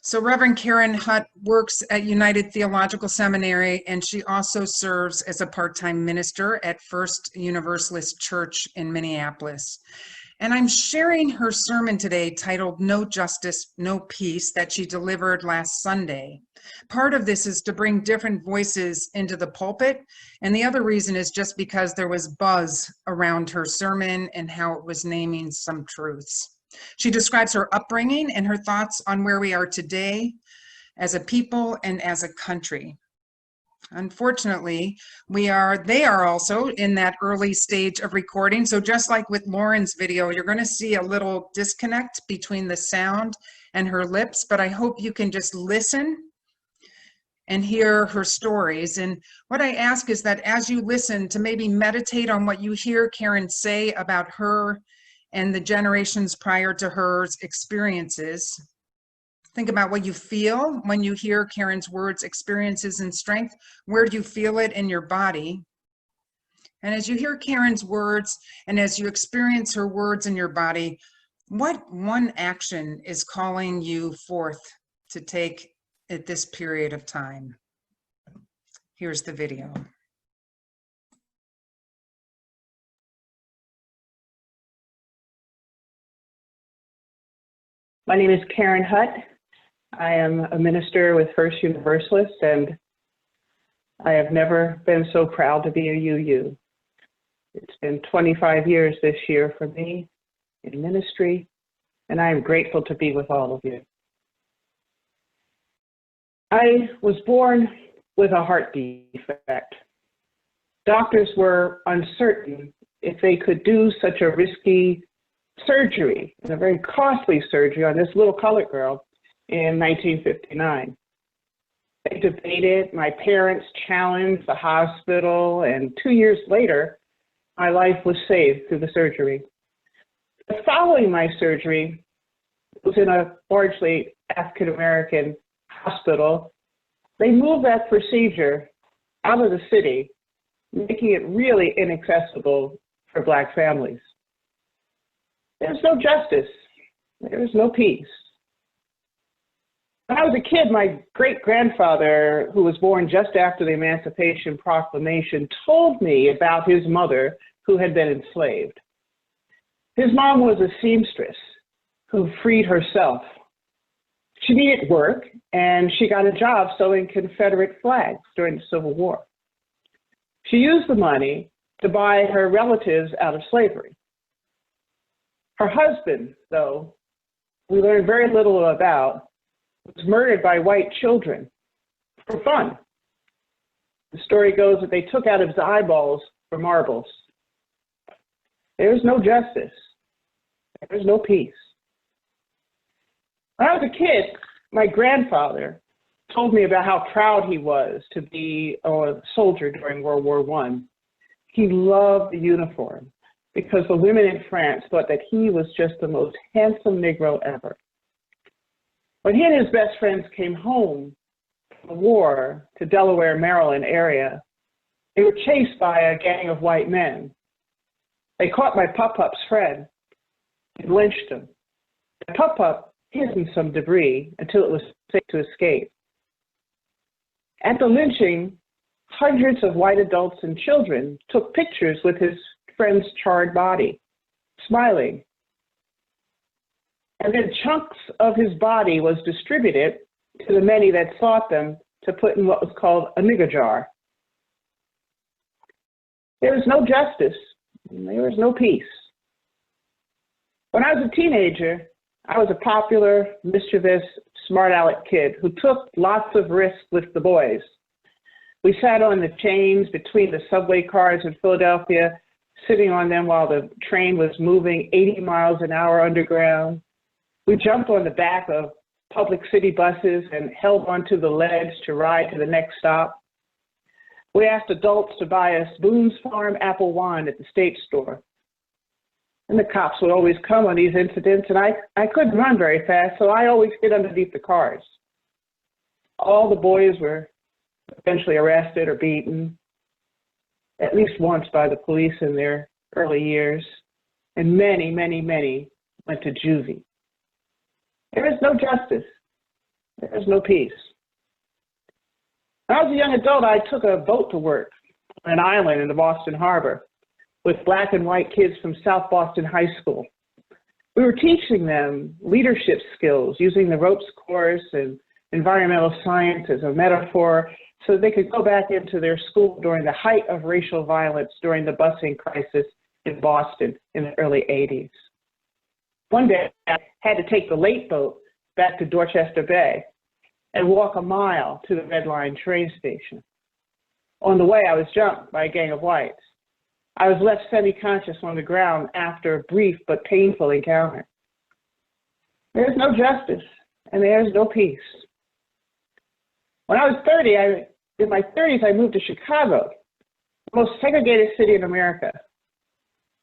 So Reverend Karen Hutt works at United Theological Seminary, and she also serves as a part-time minister at First Universalist Church in Minneapolis. And I'm sharing her sermon today titled No Justice, No Peace that she delivered last Sunday. Part of this is to bring different voices into the pulpit, and the other reason is just because there was buzz around her sermon and how it was naming some truths. She describes her upbringing and her thoughts on where we are today as a people and as a country. Unfortunately, they are also in that early stage of recording. So just like with Lauren's video, you're going to see a little disconnect between the sound and her lips, but I hope you can just listen and hear her stories. And what I ask is that as you listen, to maybe meditate on what you hear Karen say about her and the generations prior to her's experiences. Think about what you feel when you hear Karen's words, experiences, and strength. Where do you feel it in your body? And as you hear Karen's words and as you experience her words in your body, what one action is calling you forth to take at this period of time? Here's the video. My name is Karen Hutt. I am a minister with First Universalist, and I have never been so proud to be a UU. It's been 25 years this year for me in ministry, and I am grateful to be with all of you. I was born with a heart defect. Doctors were uncertain if they could do such a risky surgery, and a very costly surgery on this little colored girl in 1959. They debated, my parents challenged the hospital, and 2 years later, my life was saved through the surgery. But following my surgery, it was in a largely African-American hospital. They moved that procedure out of the city, making it really inaccessible for Black families. There's no justice. There's no peace. When I was a kid, my great-grandfather, who was born just after the Emancipation Proclamation, told me about his mother who had been enslaved. His mom was a seamstress who freed herself. She needed work, and she got a job sewing Confederate flags during the Civil War. She used the money to buy her relatives out of slavery. Her husband, though, we learned very little about, was murdered by white children for fun. The story goes that they took out his eyeballs for marbles. There's no justice. There's no peace. When I was a kid, my grandfather told me about how proud he was to be a soldier during World War I. He loved the uniform because the women in France thought that he was just the most handsome Negro ever. When he and his best friends came home from the war to Delaware, Maryland area, they were chased by a gang of white men. They caught my Pup-Pup's friend and lynched him. The Pup-Pup hid in some debris until it was safe to escape. At the lynching, hundreds of white adults and children took pictures with his friend's charred body, smiling. And then chunks of his body was distributed to the many that sought them to put in what was called a nigger jar. There was no justice, and there was no peace. When I was a teenager, I was a popular, mischievous, smart aleck kid who took lots of risks with the boys. We sat on the chains between the subway cars in Philadelphia, sitting on them while the train was moving 80 miles an hour underground. We jumped on the back of public city buses and held onto the ledge to ride to the next stop. We asked adults to buy us Boone's Farm apple wine at the state store. And the cops would always come on these incidents, and I couldn't run very fast, so I always hid underneath the cars. All the boys were eventually arrested or beaten, at least once by the police in their early years, and many, many, many went to juvie. There is no justice. There's no peace. When I was a young adult, I took a boat to work on an island in the Boston Harbor with black and white kids from South Boston High School. We were teaching them leadership skills using the ropes course and environmental science as a metaphor so they could go back into their school during the height of racial violence during the busing crisis in Boston in the early 80s. One day, I had to take the late boat back to Dorchester Bay and walk a mile to the Red Line train station. On the way, I was jumped by a gang of whites. I was left semi-conscious on the ground after a brief but painful encounter. There's no justice and there's no peace. When I was 30, in my 30s, I moved to Chicago, the most segregated city in America.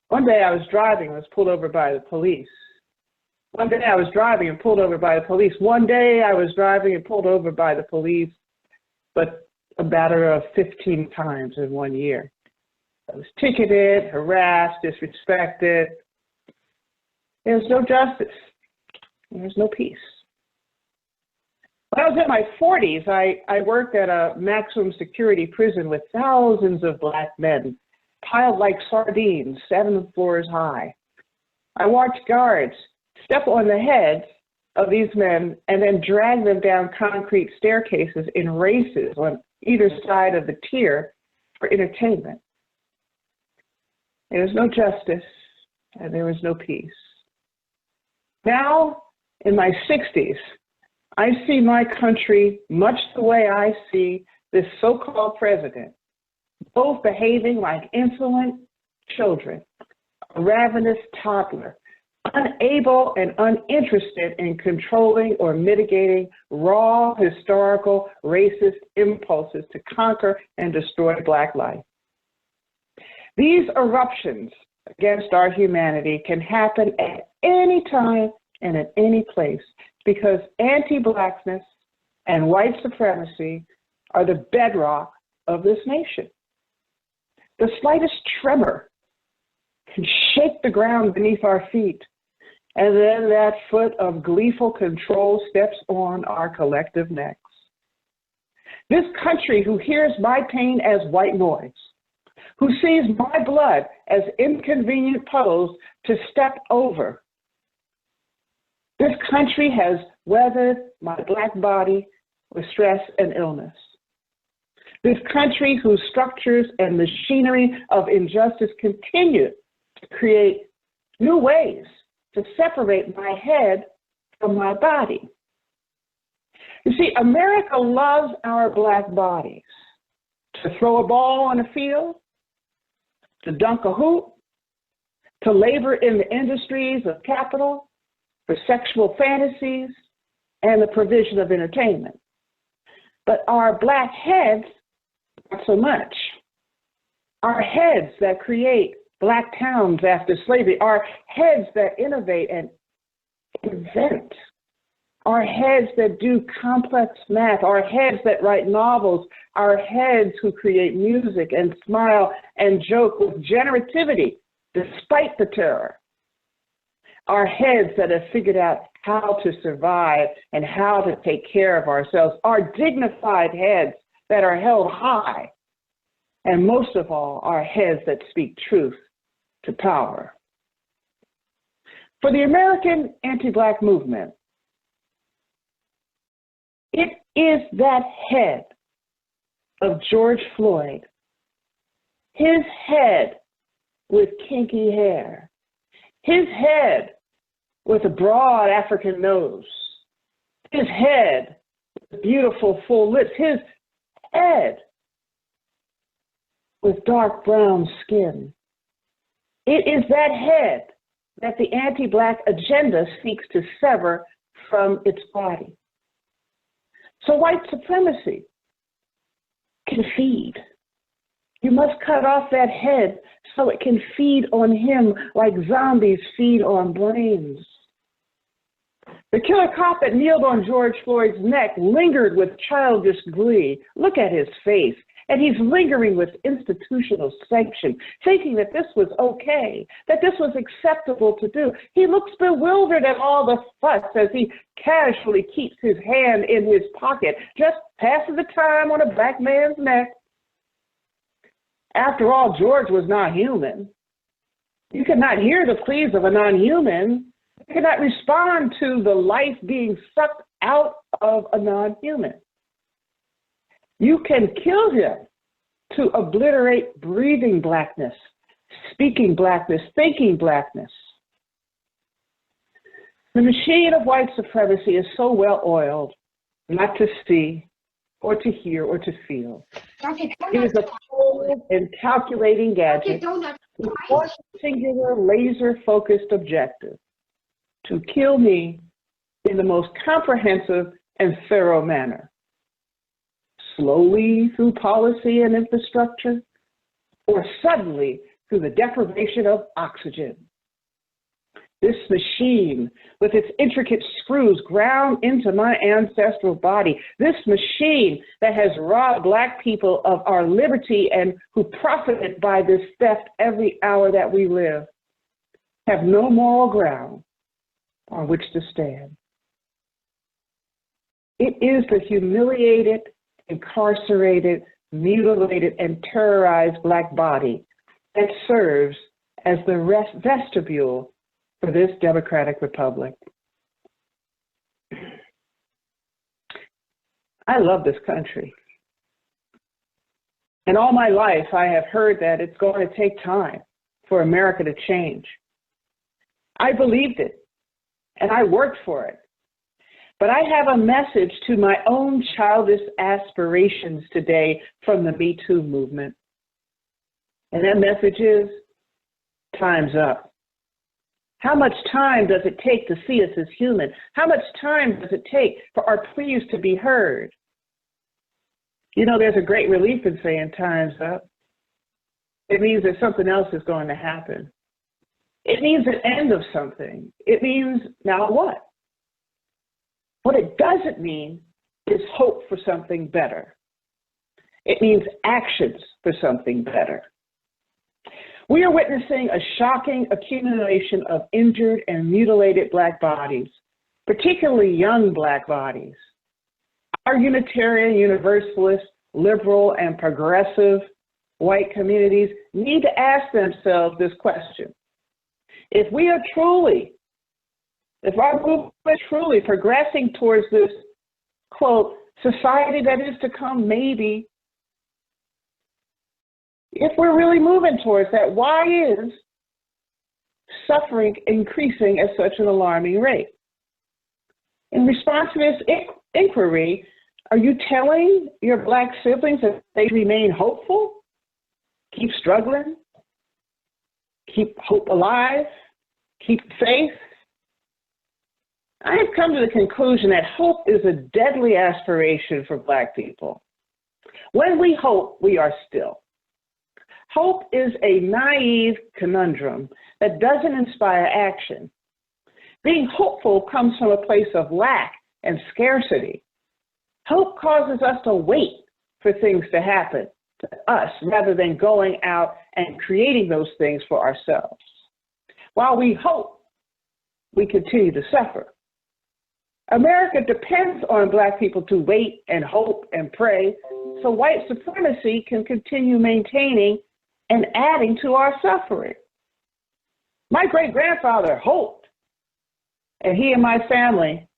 One day I was driving and was pulled over by the police. One day I was driving and pulled over by the police. One day I was driving and pulled over by the police, but a matter of 15 times in 1 year. I was ticketed, harassed, disrespected. There's no justice. There's no peace. When I was in my 40s, I worked at a maximum security prison with thousands of black men piled like sardines, 7 floors high. I watched guards step on the heads of these men and then drag them down concrete staircases in races on either side of the tier for entertainment. There was no justice and there was no peace. Now, in my 60s, I see my country much the way I see this so-called president, both behaving like insolent children, a ravenous toddler, unable and uninterested in controlling or mitigating raw, historical, racist impulses to conquer and destroy Black life. These eruptions against our humanity can happen at any time and at any place because anti-Blackness and white supremacy are the bedrock of this nation. The slightest tremor can shake the ground beneath our feet, and then that foot of gleeful control steps on our collective necks. This country who hears my pain as white noise, who sees my blood as inconvenient puddles to step over. This country has weathered my Black body with stress and illness. This country whose structures and machinery of injustice continue to create new ways to separate my head from my body. You see, America loves our Black bodies. To throw a ball on a field, to dunk a hoop, to labor in the industries of capital, for sexual fantasies, and the provision of entertainment. But our Black heads, not so much. Our heads that create Black towns after slavery, our heads that innovate and invent, our heads that do complex math, our heads that write novels, our heads who create music and smile and joke with generativity despite the terror, our heads that have figured out how to survive and how to take care of ourselves, our dignified heads that are held high, and most of all, our heads that speak truth to power. For the American anti-Black movement, it is that head of George Floyd, his head with kinky hair, his head with a broad African nose, his head with beautiful full lips, his head with dark brown skin. It is that head that the anti-Black agenda seeks to sever from its body. So white supremacy can feed. You must cut off that head so it can feed on him like zombies feed on brains. The killer cop that kneeled on George Floyd's neck lingered with childish glee. Look at his face And he's lingering with institutional sanction, thinking that this was okay, that this was acceptable to do. He looks bewildered at all the fuss as he casually keeps his hand in his pocket, just passing the time on a black man's neck. After all, George was not human. You cannot hear the pleas of a non-human. You cannot respond to the life being sucked out of a non-human. You can kill him to obliterate breathing blackness, speaking blackness, thinking blackness. The machine of white supremacy is so well oiled not to see or to hear or to feel. It is a cold and calculating gadget with one singular laser-focused objective: to kill me in the most comprehensive and thorough manner. Slowly through policy and infrastructure, or suddenly through the deprivation of oxygen. This machine, with its intricate screws ground into my ancestral body, this machine that has robbed Black people of our liberty and who profited by this theft every hour that we live, have no moral ground on which to stand. It is the humiliated, incarcerated, mutilated, and terrorized Black body that serves as the vestibule for this democratic republic. I love this country. And all my life, I have heard that it's going to take time for America to change. I believed it, and I worked for it. But I have a message to my own childish aspirations today from the Me Too movement. And that message is, time's up. How much time does it take to see us as human? How much time does it take for our pleas to be heard? You know, there's a great relief in saying time's up. It means that something else is going to happen. It means an end of something. It means, now what? What it doesn't mean is hope for something better. It means actions for something better. We are witnessing a shocking accumulation of injured and mutilated Black bodies, particularly young Black bodies. Our Unitarian, Universalist, liberal, and progressive white communities need to ask themselves this question. If our movement is truly progressing towards this, quote, society that is to come, maybe, if we're really moving towards that, why is suffering increasing at such an alarming rate? In response to this inquiry, are you telling your Black siblings that they remain hopeful? Keep struggling? Keep hope alive? Keep faith? I have come to the conclusion that hope is a deadly aspiration for Black people. When we hope, we are still. Hope is a naive conundrum that doesn't inspire action. Being hopeful comes from a place of lack and scarcity. Hope causes us to wait for things to happen to us rather than going out and creating those things for ourselves. While we hope, we continue to suffer. America depends on Black people to wait and hope and pray so white supremacy can continue maintaining and adding to our suffering. My great-grandfather hoped, and he and my family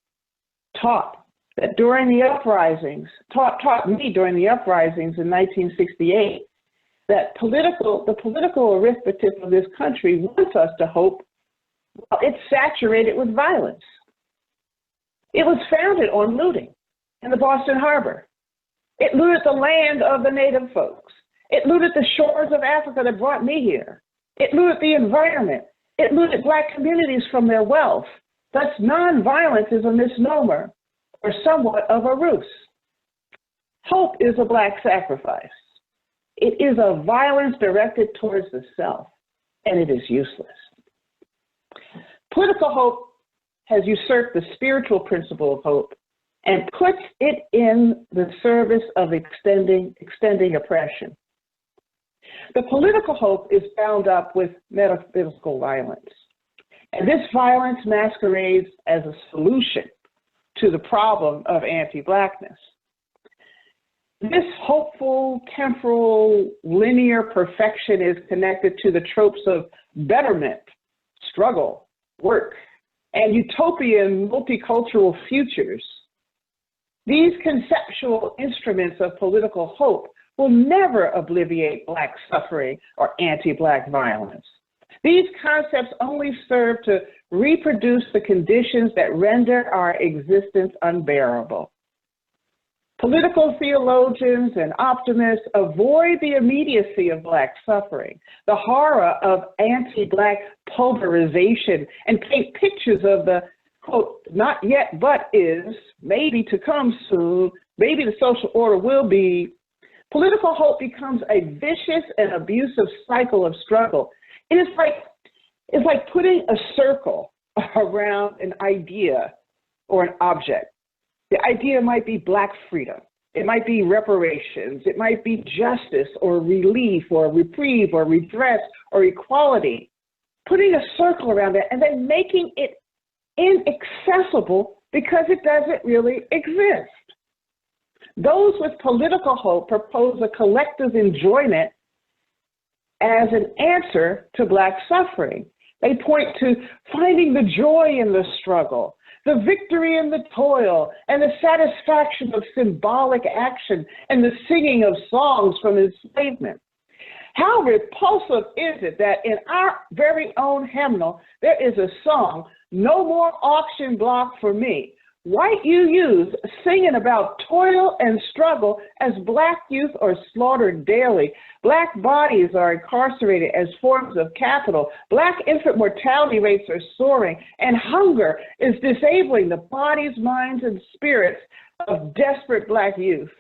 taught that during the uprisings, taught me during the uprisings in 1968, that the political arithmetic of this country wants us to hope while it's saturated with violence. It was founded on looting in the Boston Harbor. It looted the land of the native folks. It looted the shores of Africa that brought me here. It looted the environment. It looted Black communities from their wealth. Thus, nonviolence is a misnomer or somewhat of a ruse. Hope is a Black sacrifice. It is a violence directed towards the self, and it is useless. Political hope has usurped the spiritual principle of hope and puts it in the service of extending oppression. The political hope is bound up with metaphysical violence. And this violence masquerades as a solution to the problem of anti-Blackness. This hopeful, temporal, linear perfection is connected to the tropes of betterment, struggle, work, and utopian multicultural futures. These conceptual instruments of political hope will never obviate Black suffering or anti-Black violence. These concepts only serve to reproduce the conditions that render our existence unbearable. Political theologians and optimists avoid the immediacy of Black suffering, the horror of anti-Black pulverization, and paint pictures of the, quote, not yet but is, maybe to come soon, maybe the social order will be. Political hope becomes a vicious and abusive cycle of struggle. It's like putting a circle around an idea or an object. The idea might be Black freedom. It might be reparations. It might be justice or relief or reprieve or redress or equality. Putting a circle around it and then making it inaccessible because it doesn't really exist. Those with political hope propose a collective enjoyment as an answer to Black suffering. They point to finding the joy in the struggle, the victory in the toil, and the satisfaction of symbolic action and the singing of songs from enslavement. How repulsive is it that in our very own hymnal, there is a song, "No More Auction Block for Me," white UUs singing about toil and struggle as Black youth are slaughtered daily. Black bodies are incarcerated as forms of capital. Black infant mortality rates are soaring, and hunger is disabling the bodies, minds, and spirits of desperate Black youth.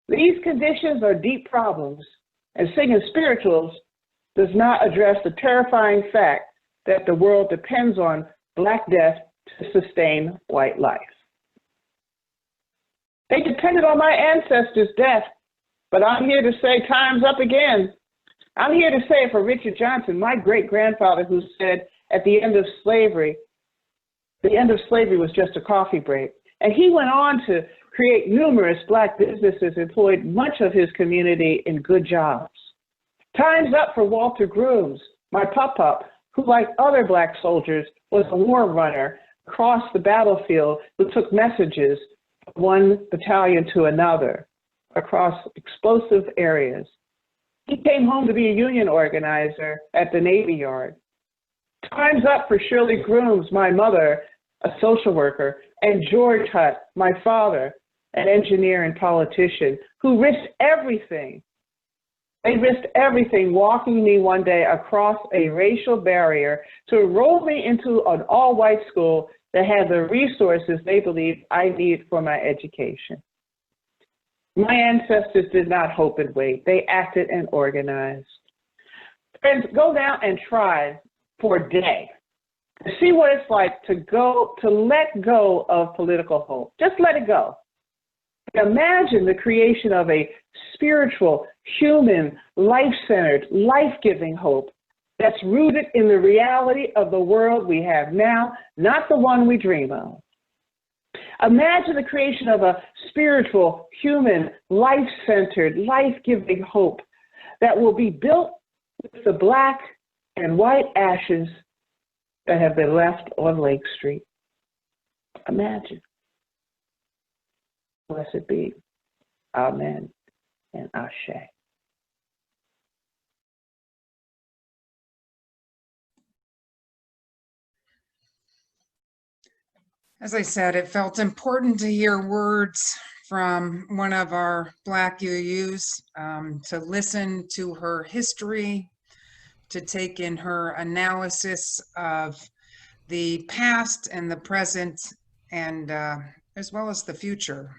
These conditions are deep problems, and singing spirituals does not address the terrifying fact that the world depends on Black death to sustain white life. They depended on my ancestors' death, but I'm here to say time's up again. I'm here to say for Richard Johnson, my great-grandfather, who said at the end of slavery was just a coffee break. And he went on to create numerous Black businesses, employed much of his community in good jobs. Time's up for Walter Grooms, my pop-up, who, like other Black soldiers, was a war runner across the battlefield who took messages from one battalion to another across explosive areas. He came home to be a union organizer at the Navy Yard. Time's up for Shirley Grooms, my mother, a social worker, and George Hutt, my father, an engineer and politician, who risked everything. They risked everything walking me one day across a racial barrier to enroll me into an all-white school that had the resources they believed I need for my education. My ancestors did not hope and wait. They acted and organized. Friends, go down and try for a day to see what it's like to let go of political hope. Just let it go. Imagine the creation of a spiritual, human, life-centered, life-giving hope that's rooted in the reality of the world we have now, not the one we dream of. Imagine the creation of a spiritual, human, life-centered, life-giving hope that will be built with the Black and white ashes that have been left on Lake Street. Imagine. Blessed be. Amen and Ashe. As I said, it felt important to hear words from one of our Black UUs, to listen to her history, to take in her analysis of the past and the present, and as well as the future.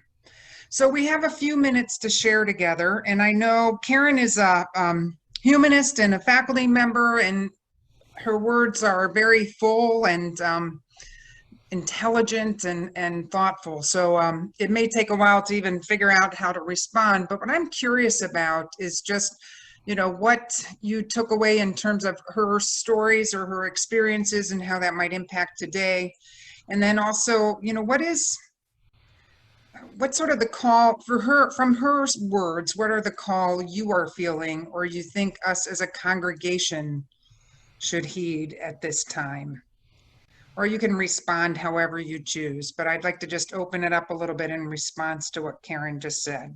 So we have a few minutes to share together, and I know Karen is a humanist and a faculty member, and her words are very full and intelligent and thoughtful. So it may take a while to even figure out how to respond. But what I'm curious about is just, what you took away in terms of her stories or her experiences and how that might impact today. And then also, what's sort of the call for her, from her words, what are the call you are feeling or you think us as a congregation should heed at this time? Or you can respond however you choose, but I'd like to just open it up a little bit in response to what Karen just said.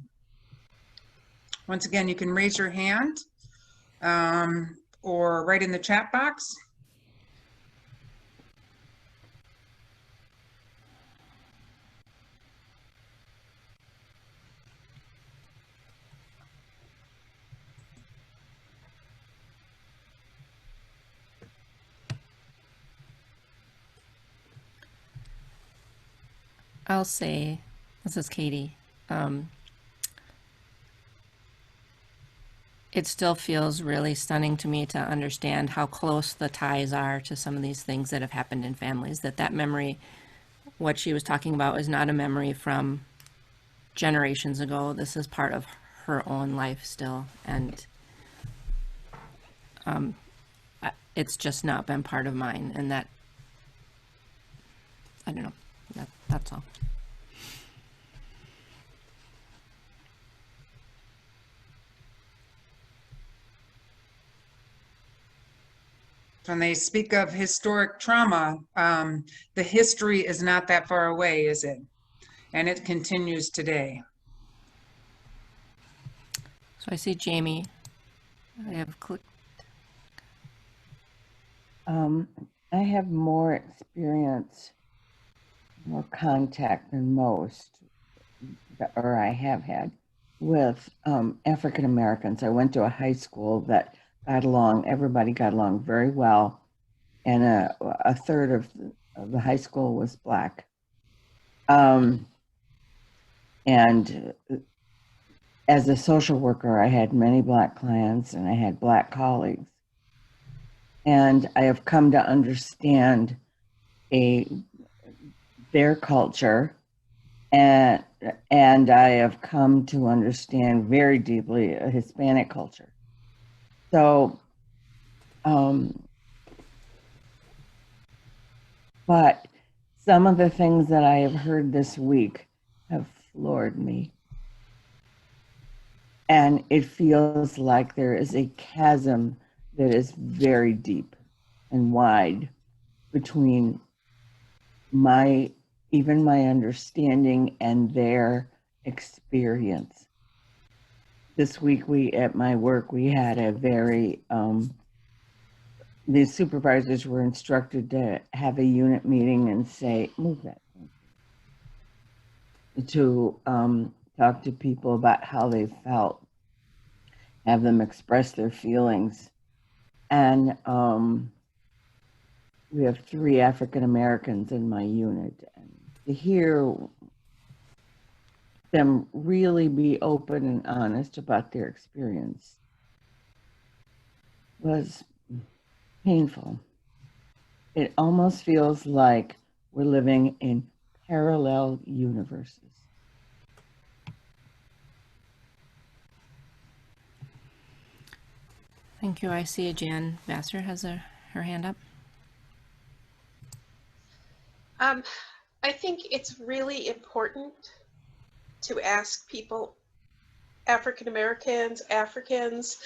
Once again, you can raise your hand or write in the chat box. I'll say, this is Katie, it still feels really stunning to me to understand how close the ties are to some of these things that have happened in families, that memory, what she was talking about, is not a memory from generations ago. This is part of her own life still, and it's just not been part of mine, and that, I don't know, that's all. When they speak of historic trauma, the history is not that far away, is it? And it continues today. So I see Jamie. I have clicked. I have more experience, more contact than most, or I have had, with African Americans. I went to a high school that got along, everybody got along very well, and a third of the high school was Black. And as a social worker, I had many Black clients and I had Black colleagues. And I have come to understand their culture, and I have come to understand very deeply a Hispanic culture. So, but some of the things that I have heard this week have floored me. And it feels like there is a chasm that is very deep and wide between even my understanding and their experience. This week at my work, we had a very, the supervisors were instructed to have a unit meeting and say, move that, to talk to people about how they felt, have them express their feelings. And we have 3 African Americans in my unit, and to hear them really be open and honest about their experience was painful. It almost feels like we're living in parallel universes. Thank you. I see Jan Vassar has her hand up. I think it's really important to ask people, African Americans, Africans,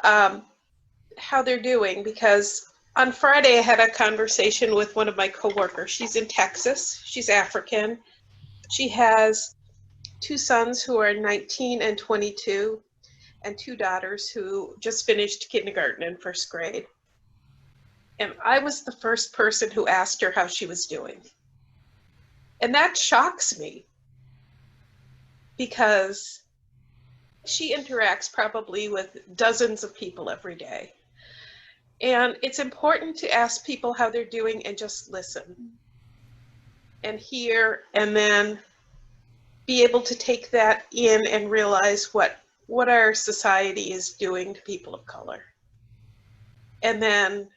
how they're doing, because on Friday I had a conversation with one of my coworkers. She's in Texas. She's African. She has 2 sons who are 19 and 22, and 2 daughters who just finished kindergarten and 1st grade. And I was the first person who asked her how she was doing. And that shocks me, because she interacts probably with dozens of people every day. And it's important to ask people how they're doing and just listen and hear, and then be able to take that in and realize what our society is doing to people of color. And then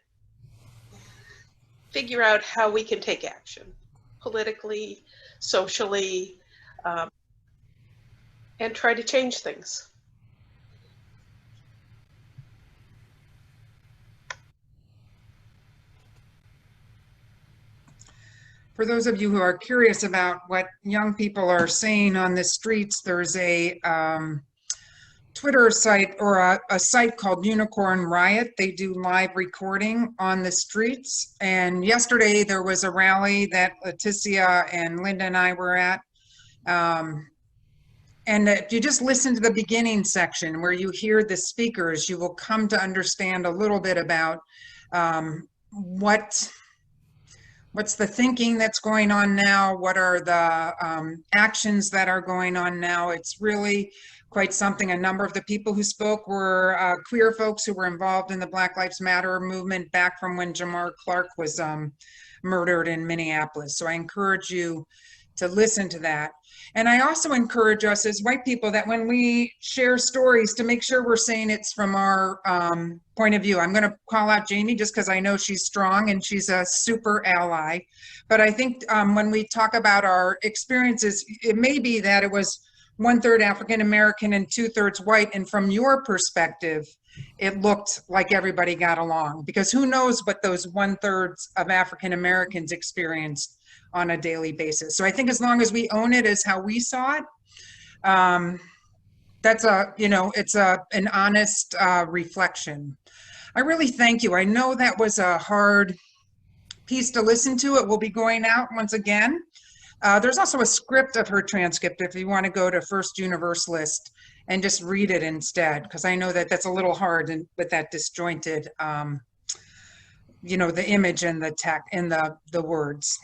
figure out how we can take action. politically, socially, and try to change things. For those of you who are curious about what young people are saying on the streets, there's a Twitter site or a site called Unicorn Riot. They do live recording on the streets. And yesterday there was a rally that Leticia and Linda and I were at. And if you just listen to the beginning section where you hear the speakers, you will come to understand a little bit about what's the thinking that's going on now, what are the actions that are going on now. It's really quite something. A number of the people who spoke were queer folks who were involved in the Black Lives Matter movement back from when Jamar Clark was murdered in Minneapolis. So I encourage you to listen to that. And I also encourage us as white people that when we share stories to make sure we're saying it's from our point of view. I'm going to call out Jamie just because I know she's strong and she's a super ally. But I think when we talk about our experiences, it may be that it was 1/3 African American and 2/3 white. And from your perspective, it looked like everybody got along, because who knows what those 1/3 of African Americans experienced on a daily basis. So I think as long as we own it as how we saw it, that's it's an honest reflection. I really thank you. I know that was a hard piece to listen to. It will be going out once again. There's also a script of her transcript if you want to go to First Universalist and just read it instead, because I know that that's a little hard with that disjointed, the image and the text and the words.